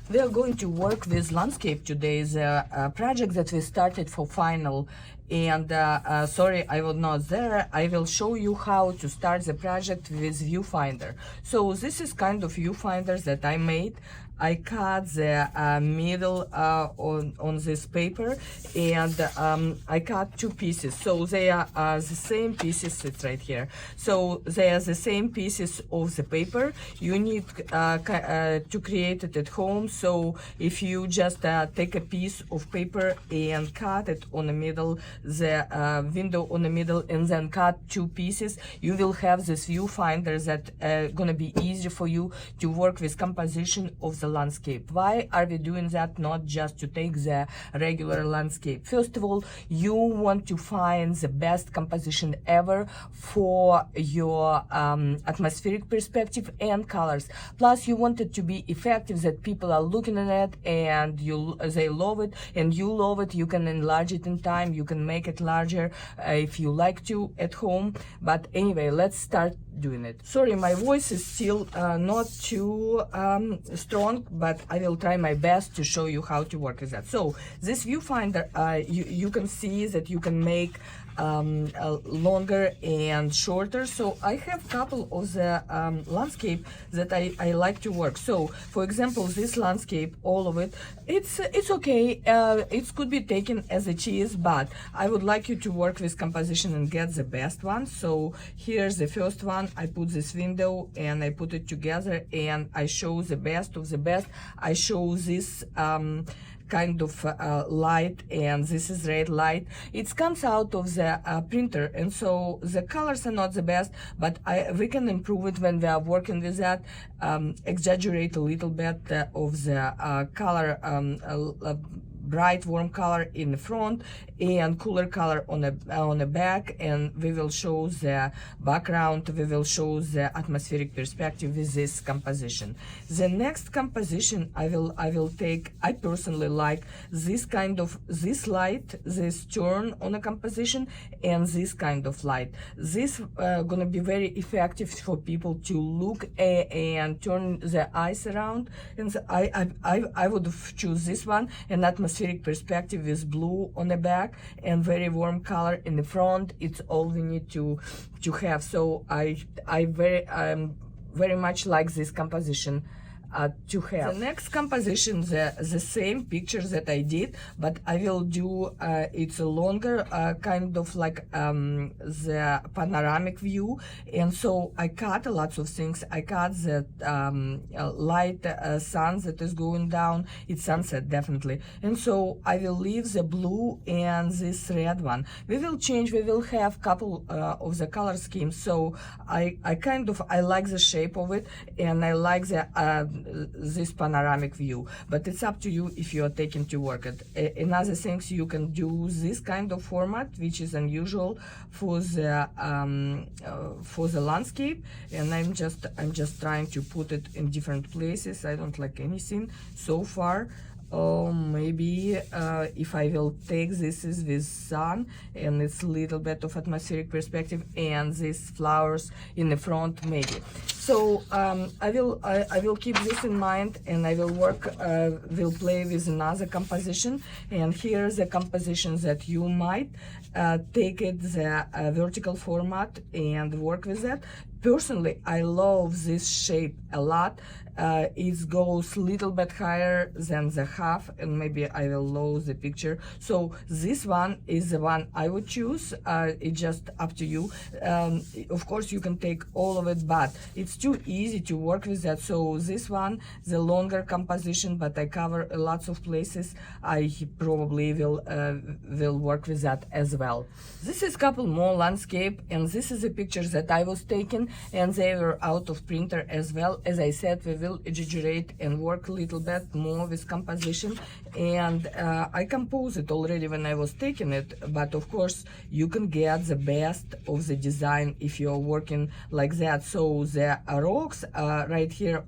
We are going to work with landscape today, the project that we started for final. And sorry, I was not there. I will show you how to start the project with viewfinder. So this is kind of viewfinder that I made. I cut the middle on this paper, and I cut two pieces. So they are the same pieces. It's right here. So they are the same pieces of the paper. You need to create it at home. So if you just take a piece of paper and cut it on the middle, the window on the middle, and then cut two pieces, you will have this viewfinder that gonna be easy for you to work with composition of the landscape. Why are we doing that? Not just to take the regular landscape. First of all, you want to find the best composition ever for your atmospheric perspective and colors. Plus, you want it to be effective, that people are looking at it and they love it, and you love it. You can enlarge it in time. You can make it larger if you like to at home. But anyway, let's start doing it. Sorry, my voice is still not too strong, but I will try my best to show you how to work with that. So this viewfinder, you can see that you can make longer and shorter. So I have a couple of the landscape that I like to work. So for example, this landscape, all of it, it's okay. It could be taken as it is, but I would like you to work with composition and get the best one. So here's the first one. I put this window and I put it together and I show the best of the best. I show this kind of light, and this is red light. It comes out of the printer, and so the colors are not the best, but we can improve it when we are working with that. Exaggerate a little bit of the color, bright warm color in the front and cooler color on the back, and we will show the background. We will show the atmospheric perspective with this composition. The next composition I will take, I personally like this kind of light, this turn on a composition, and this kind of light. This gonna be very effective for people to look and turn their eyes around, and so I would choose this one. An atmospheric perspective with blue on the back and very warm color in the front. It's all we need to have. So I very much like this composition to have. The next composition, the same pictures that I did, but I will do it's a longer kind of like the panoramic view, and so I cut lots of things. I cut the light sun that is going down. It's sunset definitely, and so I will leave the blue and this red one. We will change. We will have couple of the color schemes. So I like the shape of it, and I like the this panoramic view, but it's up to you if you are taking to work it. Another things, you can do this kind of format, which is unusual for the landscape, and I'm just trying to put it in different places. I don't like anything so far. Maybe if I will take this is with sun, and it's a little bit of atmospheric perspective, and these flowers in the front maybe. So I will keep this in mind, and I will will play with another composition. And here's the compositions that you might take it the vertical format and work with it. Personally, I love this shape a lot. It goes a little bit higher than the half, and maybe I will lower the picture. So this one is the one I would choose. It's just up to you. Of course, you can take all of it, but it's too easy to work with that. So this one, the longer composition, but I cover lots of places. I probably will work with that as well. This is a couple more landscape, and this is the pictures that I was taking, and they were out of printer as well. As I said, we will exaggerate and work a little bit more with composition, and I composed it already when I was taking it, but of course you can get the best of the design if you're working like that. So the rocks right here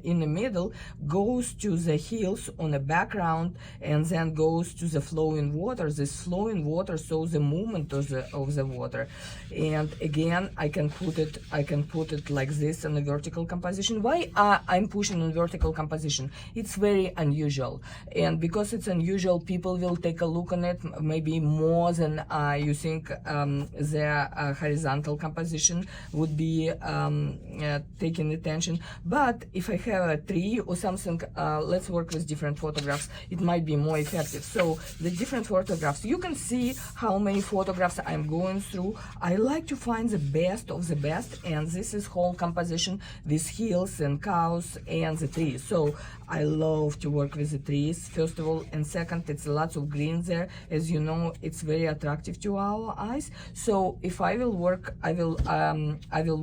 in the middle goes to the hills on the background, and then goes to the flowing water. This flowing water shows the movement of the water, and again I can put it like this in a vertical composition. Why I'm pushing on vertical composition. It's very unusual, and because it's unusual, people will take a look on it maybe more than you think the horizontal composition would be taking attention. But if I have a tree or something, let's work with different photographs. It might be more effective. So the different photographs, you can see how many photographs I'm going through. I like to find the best of the best, and this is whole composition with hills and cows and the trees. So I love to work with the trees, first of all, and second, it's lots of green there. As you know, it's very attractive to our eyes. So if I will work, I will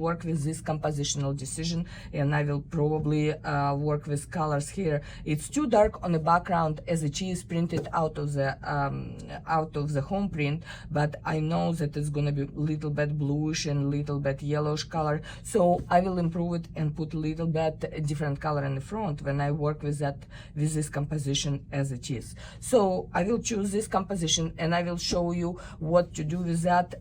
work with this compositional decision, and I will probably work with colors here. It's too dark on the background as the cheese printed out of the home print, but I know that it's gonna be a little bit bluish and little bit yellowish color. So I will improve it and put a little bit different color in the front when I work with this composition as it is. So I will choose this composition, and I will show you what to do with that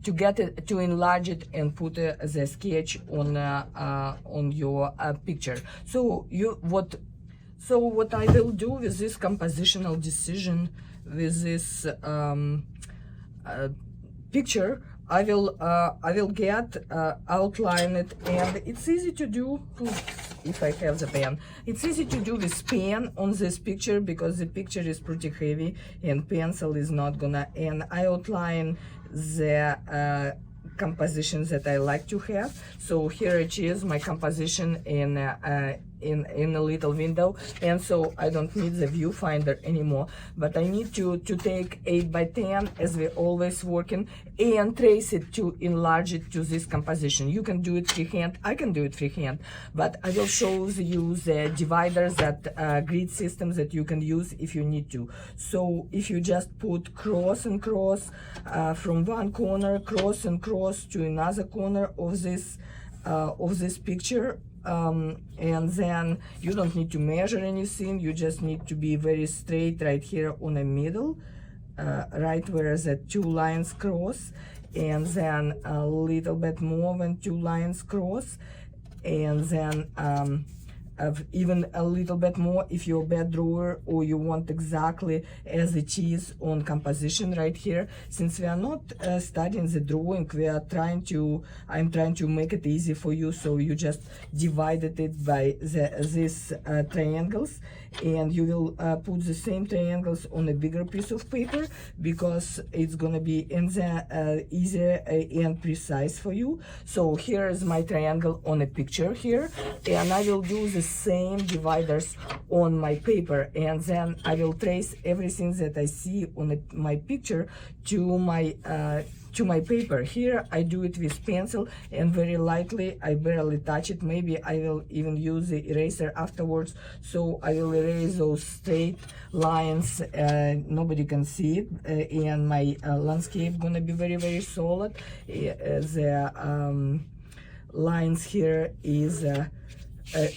to get it, to enlarge it and put the sketch on your picture. So what I will do with this compositional decision, with this picture, I will get outline it, and it's easy to do. If I have the pen, it's easy to do with pen on this picture because the picture is pretty heavy and pencil is not gonna. And I outline the compositions that I like to have. So here it is, my composition in a little window, and so I don't need the viewfinder anymore, but I need to take 8x10 as we're always working, and trace it to enlarge it to this composition. You can do it freehand, I can do it freehand, but I will show you the dividers, that grid systems that you can use if you need to. So if you just put cross and cross from one corner, cross and cross to another corner of this picture, and then you don't need to measure anything, you just need to be very straight right here on the middle, right where the two lines cross, and then a little bit more when two lines cross, and then even a little bit more if you're a bad drawer or you want exactly as it is on composition right here. Since we are not studying the drawing, I'm trying to make it easy for you, so you just divided it by these triangles, and you will put the same triangles on a bigger piece of paper because it's gonna be easier and precise for you. So here is my triangle on a picture here, and I will do the same dividers on my paper, and then I will trace everything that I see on my picture to my paper. Here I do it with pencil and very lightly, I barely touch it. Maybe I will even use the eraser afterwards, so I will erase those straight lines, nobody can see it, and my landscape gonna be very, very solid. The lines here is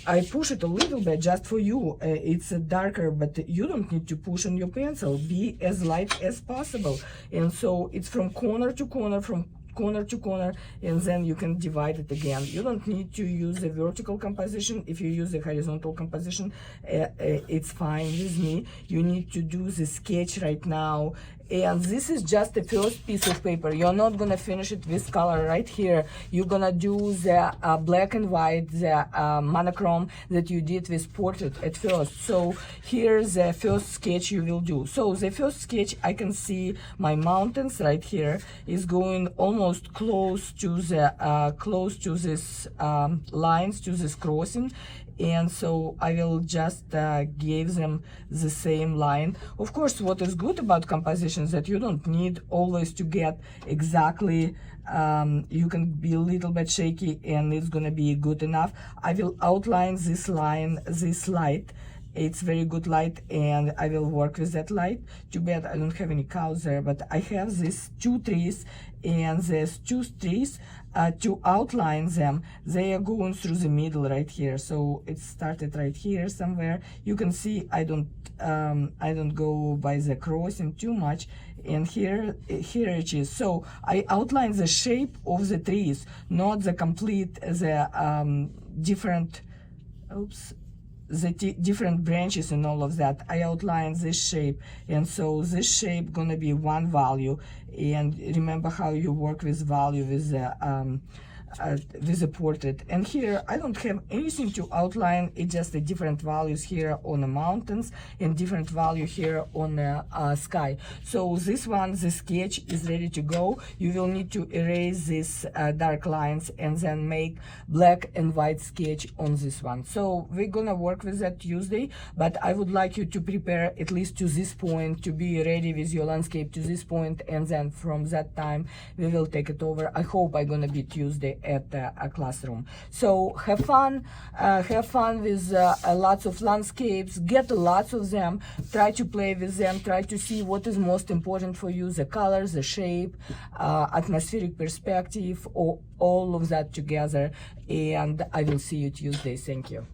I push it a little bit just for you. It's darker, but you don't need to push on your pencil. Be as light as possible. And so it's from corner to corner, from corner to corner, and then you can divide it again. You don't need to use the vertical composition. If you use the horizontal composition, it's fine with me. You need to do the sketch right now, and this is just the first piece of paper. You're not gonna finish it with color right here. You're gonna do the black and white, the monochrome that you did with portrait at first. So here's the first sketch you will do. So the first sketch, I can see my mountains right here is going almost close to this lines, to this crossing, and so I will just give them the same line. Of course, what is good about compositions that you don't need always to get exactly, you can be a little bit shaky and it's gonna be good enough. I will outline this line, this light, It's very good light, and I will work with that light. Too bad I don't have any cows there, but I have these 2 trees, and these 2 trees, to outline them, they are going through the middle right here. So it started right here somewhere. You can see I don't go by the crossing too much, and here it is. So I outline the shape of the trees, not the complete, the different, different branches and all of that. I outline this shape, and so this shape gonna be one value. And remember how you work with value with the portrait. And here I don't have anything to outline. It's just the different values here on the mountains and different value here on the sky. So this one, the sketch is ready to go. You will need to erase these dark lines and then make black and white sketch on this one. So we're gonna work with that Tuesday, but I would like you to prepare at least to this point, to be ready with your landscape to this point, and then from that time we will take it over. I hope I'm gonna be Tuesday at a classroom. So have fun with lots of landscapes, get lots of them, try to play with them, try to see what is most important for you, the colors, the shape, atmospheric perspective, or all of that together. And I will see you Tuesday. Thank you.